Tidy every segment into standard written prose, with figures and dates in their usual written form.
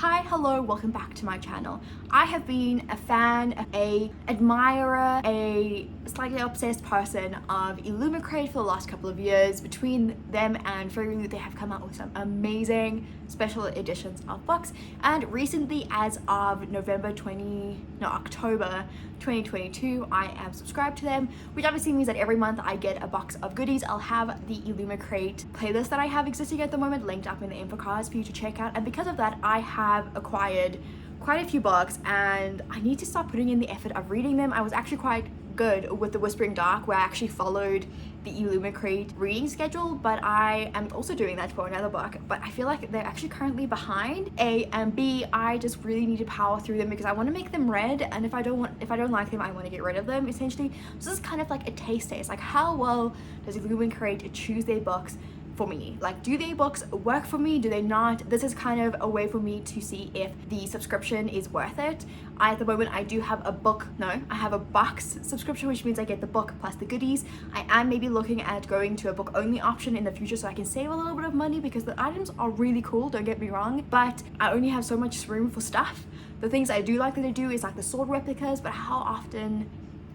Hi, hello, welcome back to my channel. I have been a fan, a admirer, a slightly obsessed person of Illumicrate for the last couple of years. Between them and Fairy, they have come out with some amazing special editions of books, and recently, as of October 2022, I am subscribed to them, which obviously means that every month I get a box of goodies. I'll have the Illumicrate playlist that I have existing at the moment linked up in the info cards for you to check out, and because of that I have acquired quite a few books and I need to start putting in the effort of reading them. I was actually quite good with the Whispering Dark, where I actually followed the Illumicrate reading schedule, but I am also doing that for another book, but I feel like they're actually currently behind. A and B, I just really need to power through them because I want to make them read, and if I don't like them, I want to get rid of them essentially. So this is kind of like a taste test, like how well does Illumicrate choose their books for me? Like, do their books work for me? Do they not? This is kind of a way for me to see if the subscription is worth it. At the moment I do have a box subscription, which means I get the book plus the goodies. I am maybe looking at going to a book only option in the future so I can save a little bit of money, because the items are really cool, don't get me wrong, but I only have so much room for stuff. The things I do like that they do is like the sword replicas, but how often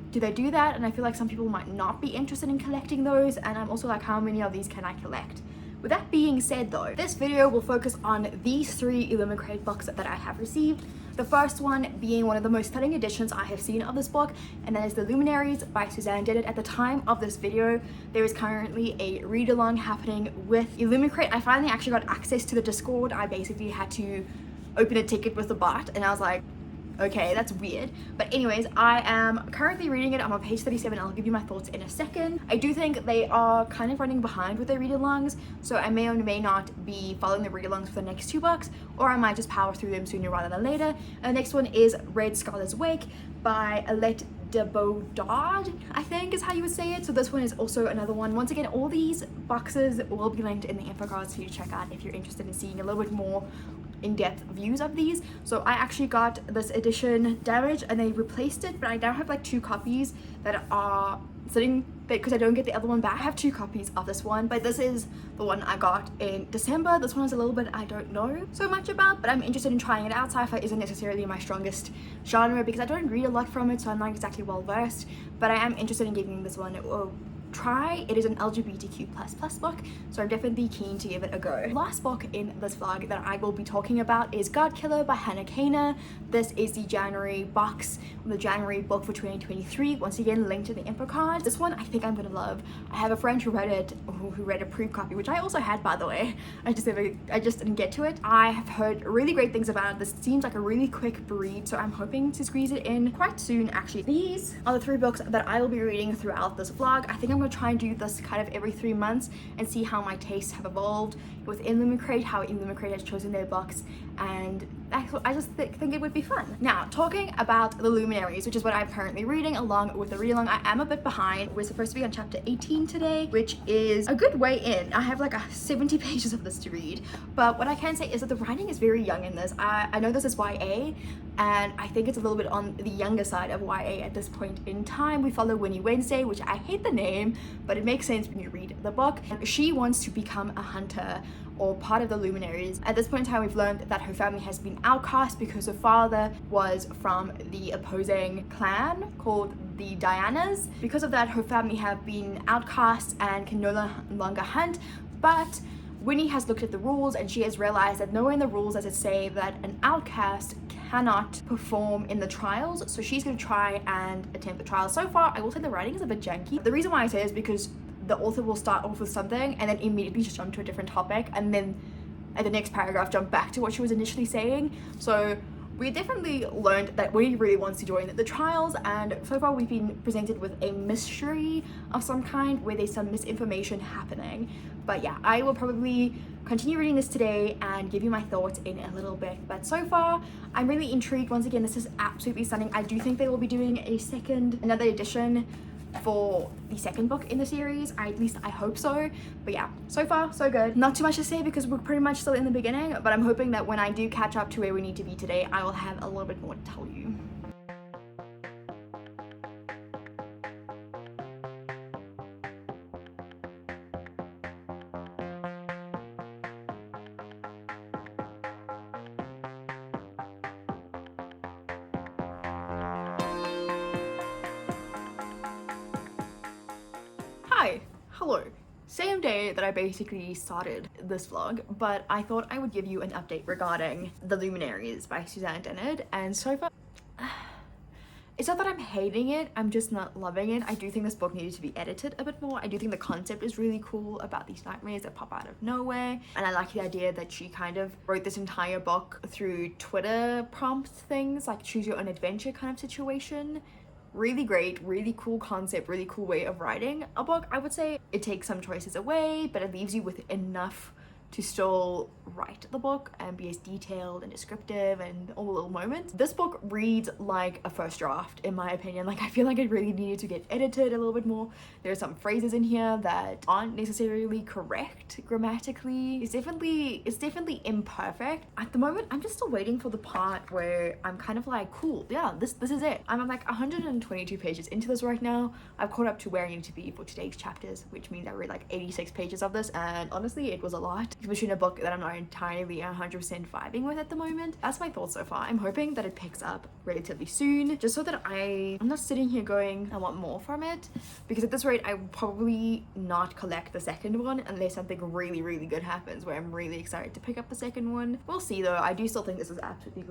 do they do that? And I feel like some people might not be interested in collecting those, and I'm also like, how many of these can I collect? With that being said though, this video will focus on these three Illumicrate books that I have received. The first one being one of the most stunning editions I have seen of this book, and that is The Luminaries by Suzanne Dennett. At the time of this video, there is currently a read-along happening with Illumicrate. I finally actually got access to the Discord. I basically had to open a ticket with the bot, and I was like, okay, that's weird. But anyways, I am currently reading it. I'm on page 37. I'll give you my thoughts in a second. I do think they are kind of running behind with their read-alongs, so I may or may not be following the read-alongs for the next two books, or I might just power through them sooner rather than later. And the next one is Red Scholar's Wake by Alette de Baudard, I think is how you would say it. So this one is also another one. Once again, all these boxes will be linked in the info cards for you to check out if you're interested in seeing a little bit more in-depth views of these. So I actually got this edition damaged and they replaced it, but I now have like two copies that are sitting there because I don't get the other one back. I have two copies of this one, but this is the one I got in December. This one is a little bit I don't know so much about, but I'm interested in trying it out. Sci-fi isn't necessarily my strongest genre because I don't read a lot from it, so I'm not exactly well versed, but I am interested in giving this one a try. It is an LGBTQ++ book, so I'm definitely keen to give it a go. The last book in this vlog that I will be talking about is Godkiller by Hannah Kaner. This is the January box, the January book for 2023. Once again, linked in the info cards. This one I think I'm gonna love. I have a friend who read it, who read a pre-copy, which I also had, by the way. I just didn't get to it. I have heard really great things about it. This seems like a really quick read, so I'm hoping to squeeze it in quite soon actually. These are the three books that I will be reading throughout this vlog. I think I'm gonna try and do this kind of every 3 months and see how my tastes have evolved with Illumicrate, how Illumicrate has chosen their books, and I just think it would be fun. Now, talking about The Luminaries, which is what I'm currently reading along with the read-along, I am a bit behind. We're supposed to be on chapter 18 today, which is a good way in. I have like 70 pages of this to read, but what I can say is that the writing is very young in this. I know this is YA, and I think it's a little bit on the younger side of YA at this point in time. We follow Winnie Wednesday, which I hate the name, but it makes sense when you read the book. She wants to become a hunter or part of the Luminaries. At this point in time, we've learned that her family has been outcast because her father was from the opposing clan called the Dianas. Because of that, her family have been outcast and can no longer hunt, but Winnie has looked at the rules and she has realized that nowhere in the rules does it say that an outcast cannot perform in the trials, so she's going to try and attempt the trials. So far, I will say the writing is a bit janky. The reason why I say is because the author will start off with something and then immediately just jump to a different topic, and then at the next paragraph jump back to what she was initially saying. So we definitely learned that Winnie really wants to join the trials, and so far we've been presented with a mystery of some kind where there's some misinformation happening. But yeah, I will probably continue reading this today and give you my thoughts in a little bit. But so far, I'm really intrigued. Once again, this is absolutely stunning. I do think they will be doing another edition for the second book in the series. At least I hope so. But yeah, so far so good. Not too much to say because we're pretty much still in the beginning, but I'm hoping that when I do catch up to where we need to be today, I will have a little bit more to tell you. Hello. Same day that I basically started this vlog, but I thought I would give you an update regarding The Luminaries by Suzanne Dennard, and so far it's not that I'm hating it, I'm just not loving it. I do think this book needed to be edited a bit more. I do think the concept is really cool about these nightmares that pop out of nowhere, and I like the idea that she kind of wrote this entire book through Twitter prompt things, like choose your own adventure kind of situation. Really great, really cool concept, really cool way of writing a book. I would say it takes some choices away, but it leaves you with enough to still write the book and be as detailed and descriptive and all the little moments. This book reads like a first draft, in my opinion. Like, I feel like it really needed to get edited a little bit more. There's some phrases in here that aren't necessarily correct grammatically. It's definitely imperfect. At the moment, I'm just still waiting for the part where I'm kind of like, cool, yeah, this is it. I'm like 122 pages into this right now. I've caught up to where I need to be for today's chapters, which means I read like 86 pages of this, and honestly, it was a lot, especially in a book that I'm not entirely 100% vibing with at the moment. That's my thoughts so far. I'm hoping that it picks up relatively soon, just so that I'm not sitting here going, I want more from it, because at this rate, I will probably not collect the second one unless something really, really good happens where I'm really excited to pick up the second one. We'll see though. I do still think this is absolutely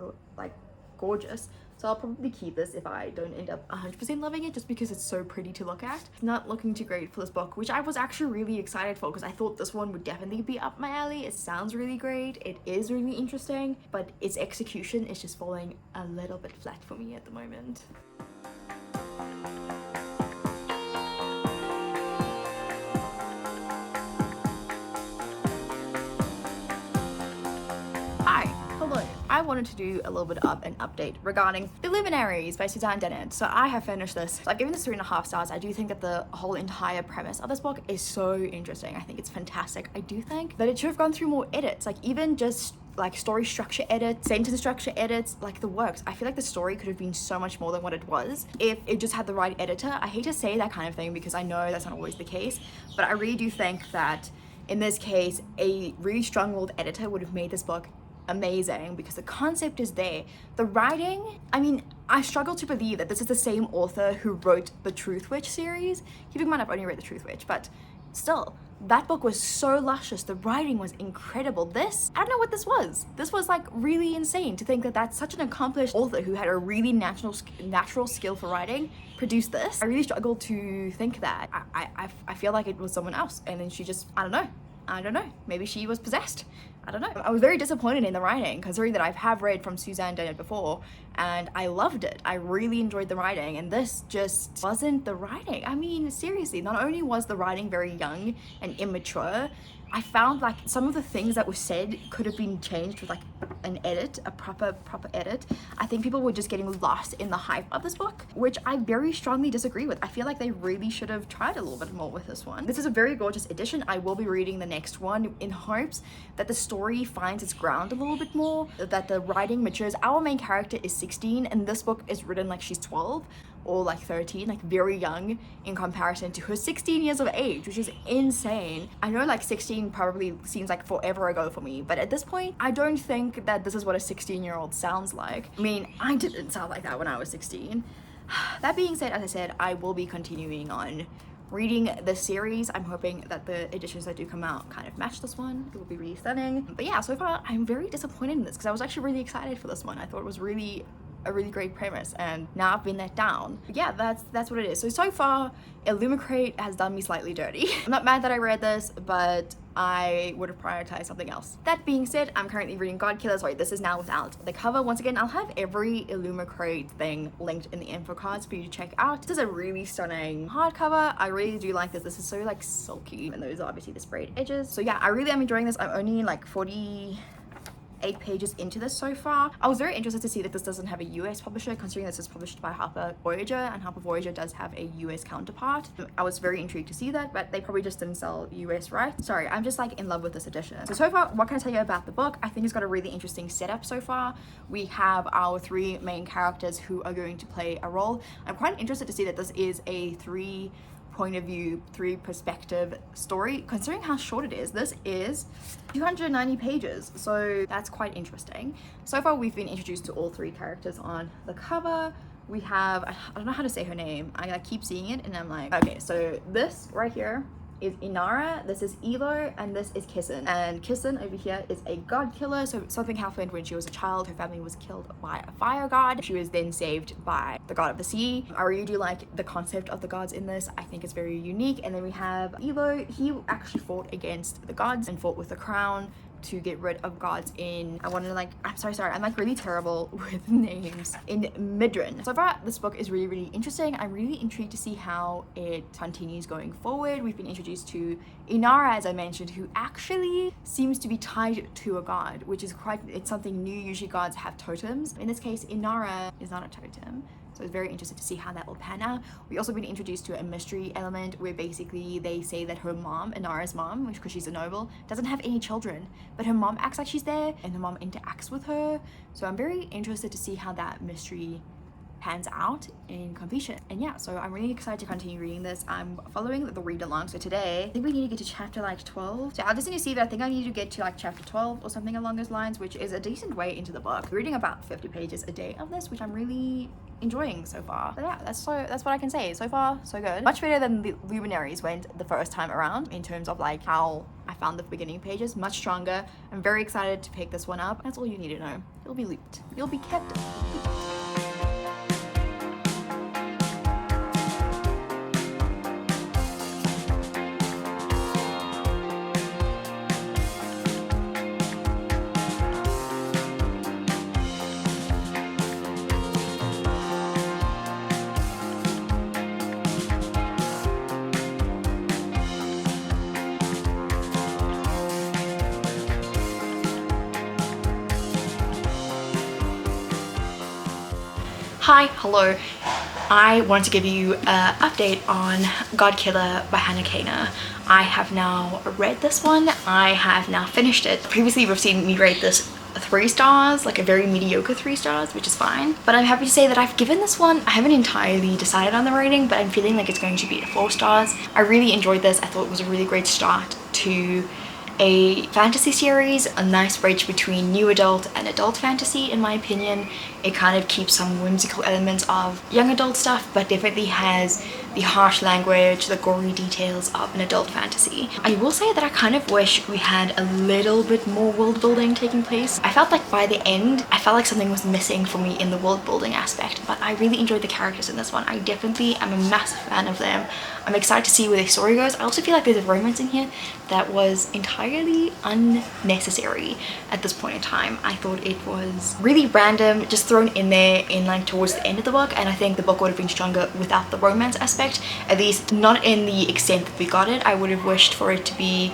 gorgeous. So I'll probably keep this if I don't end up 100% loving it, just because it's so pretty to look at. It's not looking too great for this book, which I was actually really excited for because I thought this one would definitely be up my alley. It sounds really great. It is really interesting, but its execution is just falling a little bit flat for me at the moment. I wanted to do a little bit of an update regarding The Luminaries by Suzanne Dennard. So I have finished this. So I've given this 3.5 stars. I do think that the whole entire premise of this book is so interesting. I think it's fantastic. I do think that it should have gone through more edits, like even just like story structure edits, sentence structure edits, like the works. I feel like the story could have been so much more than what it was if it just had the right editor. I hate to say that kind of thing because I know that's not always the case, but I really do think that in this case, a really strong-willed editor would have made this book amazing because the concept is there. The writing, I mean, I struggle to believe that this is the same author who wrote the Truth Witch series. Keeping in mind I've only read the Truth Witch, but still, that book was so luscious. The writing was incredible. This, I don't know what this was. This was like really insane to think that that's such an accomplished author who had a really natural skill for writing produced this. I really struggle to think that. I feel like it was someone else, and then she just, I don't know, maybe she was possessed. I don't know. I was very disappointed in the writing, considering that I have read from Suzanne Dennard before, and I loved it. I really enjoyed the writing, and this just wasn't the writing. I mean, seriously, not only was the writing very young and immature, I found like some of the things that were said could have been changed with like an edit, a proper edit. I think people were just getting lost in the hype of this book, which I very strongly disagree with. I feel like they really should have tried a little bit more with this one. This is a very gorgeous edition. I will be reading the next one in hopes that the story finds its ground a little bit more, that the writing matures. Our main character is 16 and this book is written like she's 12 or like 13, like very young in comparison to her 16 years of age, which is insane. I know like 16 probably seems like forever ago for me, but at this point, I don't think that this is what a 16-year-old sounds like. I mean, I didn't sound like that when I was 16. That being said, as I said, I will be continuing on reading the series. I'm hoping that the editions that do come out kind of match this one. It will be really stunning. But yeah, so far I'm very disappointed in this because I was actually really excited for this one. I thought it was really a really great premise, and now I've been let down. But yeah, that's what it is. So far, Illumicrate has done me slightly dirty. I'm not mad that I read this, but I would have prioritized something else. That being said, I'm currently reading Godkiller. Sorry, this is now without the cover. Once again, I'll have every Illumicrate thing linked in the info cards for you to check out. This is a really stunning hardcover. I really do like this. This is so like silky, and those are obviously the sprayed edges. So yeah, I really am enjoying this. I'm only like 48 pages into this so far. I was very interested to see that this doesn't have a US publisher, considering this is published by Harper Voyager, and Harper Voyager does have a US counterpart. I was very intrigued to see that, but they probably just didn't sell US rights. Sorry, I'm just like in love with this edition. So far, what can I tell you about the book? I think it's got a really interesting setup so far. We have our 3 main characters who are going to play a role. I'm quite interested to see that this is a 3 point of view, 3 perspective story, considering how short it is. This is 290 pages, so that's quite interesting. So far we've been introduced to all 3 characters on the cover. We have, I don't know how to say her name, I keep seeing it and I'm like, okay, so this right here is Inara, this is Elo, and this is Kissen. And Kissen over here is a god killer. So something happened when she was a child. Her family was killed by a fire god. She was then saved by the god of the sea. I really do like the concept of the gods in this. I think it's very unique. And then we have Elo. He actually fought against the gods and fought with the crown to get rid of gods in, I'm like really terrible with names, in Midran. So far, this book is really, really interesting. I'm really intrigued to see how it continues going forward. We've been introduced to Inara, as I mentioned, who actually seems to be tied to a god, which is it's something new. Usually gods have totems. In this case, Inara is not a totem. So it's very interesting to see how that will pan out. We've also been introduced to a mystery element where basically they say that her mom, Inara's mom, because she's a noble, doesn't have any children, but her mom acts like she's there and her mom interacts with her. So I'm very interested to see how that mystery pans out in completion. And yeah, so I'm really excited to continue reading this. I'm following the read along. So today, I think we need to get to chapter like 12. So I just need to see that I think I need to get to like chapter 12 or something along those lines, which is a decent way into the book. Reading about 50 pages a day of this, which I'm really enjoying so far. But yeah, that's what I can say. So far, so good. Much better than the Luminaries went the first time around in terms of like how I found the beginning pages. Much stronger. I'm very excited to pick this one up. That's all you need to know. You'll be looped. You'll be kept looped. Hi, hello. I wanted to give you an update on Godkiller by Hannah Kana. I have now read this one. I have now finished it. Previously, you've seen me rate this 3 stars, like a very mediocre 3 stars, which is fine. But I'm happy to say that I've given this one, I haven't entirely decided on the rating, but I'm feeling like it's going to be 4 stars. I really enjoyed this. I thought it was a really great start to a fantasy series, a nice bridge between new adult and adult fantasy in my opinion. It kind of keeps some whimsical elements of young adult stuff, but definitely has the harsh language, the gory details of an adult fantasy. I will say that I kind of wish we had a little bit more world building taking place. I felt like by the end, I felt like something was missing for me in the world building aspect, but I really enjoyed the characters in this one. I definitely am a massive fan of them. I'm excited to see where the story goes. I also feel like there's a romance in here that was entirely unnecessary at this point in time. I thought it was really random, just thrown in there in like towards the end of the book, and I think the book would have been stronger without the romance aspect, at least not in the extent that we got it. I would have wished for it to be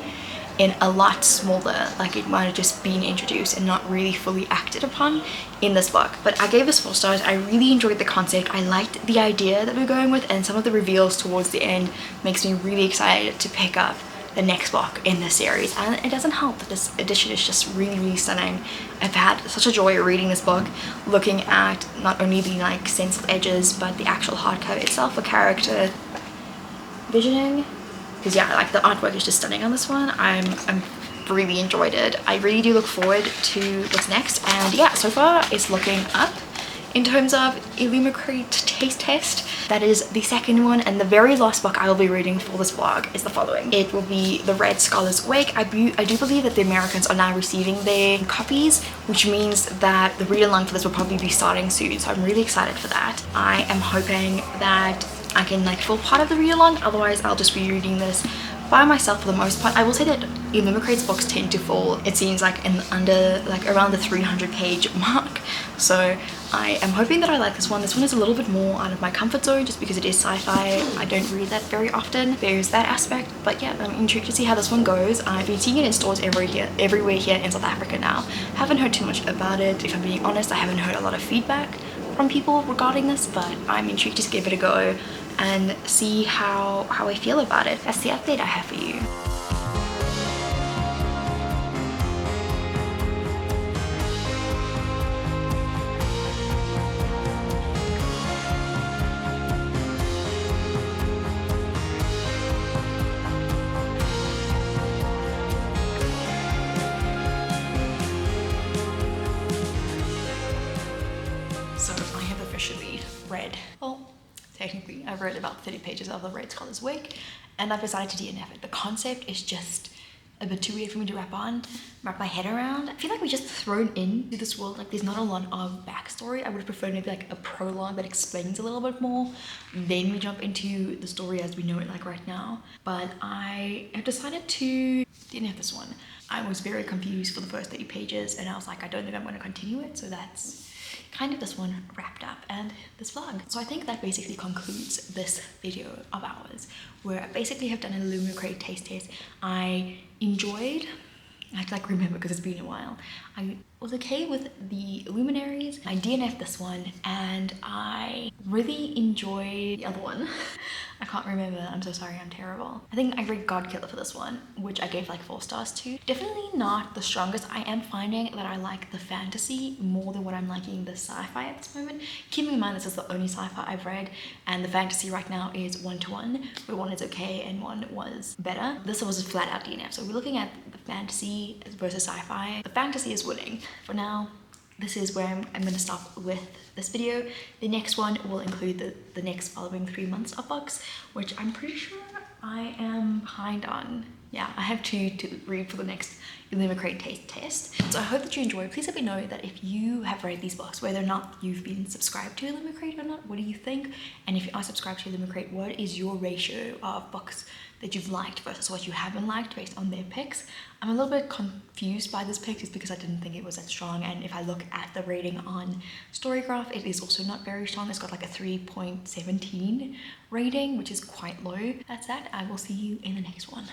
in a lot smaller, like it might have just been introduced and not really fully acted upon in this book. But I gave this 4 stars. I really enjoyed the concept. I liked the idea that we're going with, and some of the reveals towards the end makes me really excited to pick up the next book in this series. And it doesn't help that this edition is just really, really stunning. I've had such a joy reading this book, looking at not only the like stencil edges but the actual hardcover itself, the character visioning. Because yeah, like the artwork is just stunning on this one. I'm really enjoyed it. I really do look forward to what's next, and yeah, so far it's looking up. In terms of Illumicrate taste test, that is the second one, and the very last book I will be reading for this vlog is the following. It will be The Red Scholar's Wake. I do believe that the Americans are now receiving their copies, which means that the read along for this will probably be starting soon, so I'm really excited for that. I am hoping that I can like feel part of the read along, otherwise I'll just be reading this by myself for the most part. I will say that Illumicrate's books tend to fall, it seems like, in under like around the 300 page mark, so I am hoping that I like this one. This one is a little bit more out of my comfort zone just because it is sci-fi. I don't read that very often. There's that aspect, but yeah, I'm intrigued to see how this one goes. I've been seeing it in stores everywhere here in South Africa now. Haven't heard too much about it. If I'm being honest, I haven't heard a lot of feedback from people regarding this, but I'm intrigued to give it a go and see how I feel about it. That's the update I have for you. So I have officially read, well, technically. I've read about 30 pages of the Red Scholar's Wake, and I've decided to DNF it. The concept is just a bit too weird for me to wrap my head around. I feel like we're just thrown into this world. Like there's not a lot of backstory. I would have preferred maybe like a prologue that explains a little bit more. Then we jump into the story as we know it like right now. But I have decided to DNF this one. I was very confused for the first 30 pages and I was like, I don't think I'm going to continue it. So that's kind of this one wrapped up and this vlog. So I think that basically concludes this video of ours, where I basically have done a Illumicrate taste test. I enjoyed, I have to like remember because it's been a while. I was okay with the luminaries. I DNF'd this one and I really enjoyed the other one. I can't remember, I'm so sorry, I'm terrible. I think I rate Godkiller for this one, which I gave like 4 stars to. Definitely not the strongest. I am finding that I like the fantasy more than what I'm liking the sci-fi at this moment. Keeping in mind this is the only sci-fi I've read and the fantasy right now is 1-to-1, where 1 is okay and 1 was better. This was a flat out DNF. So we're looking at the fantasy versus sci-fi. The fantasy is winning. For now, this is where I'm going to stop with this video. The next one will include the next following 3 months of books, which I'm pretty sure I am behind on. Yeah, I have 2 to read for the next Illumicrate taste test. So I hope that you enjoyed. Please let me know that if you have read these books, whether or not you've been subscribed to Illumicrate or not, what do you think? And if you are subscribed to Illumicrate, what is your ratio of books that you've liked versus what you haven't liked based on their picks? I'm a little bit confused by this pick just because I didn't think it was that strong, and if I look at the rating on Storygraph, it is also not very strong. It's got like a 3.17 rating, which is quite low. That's that. I will see you in the next one.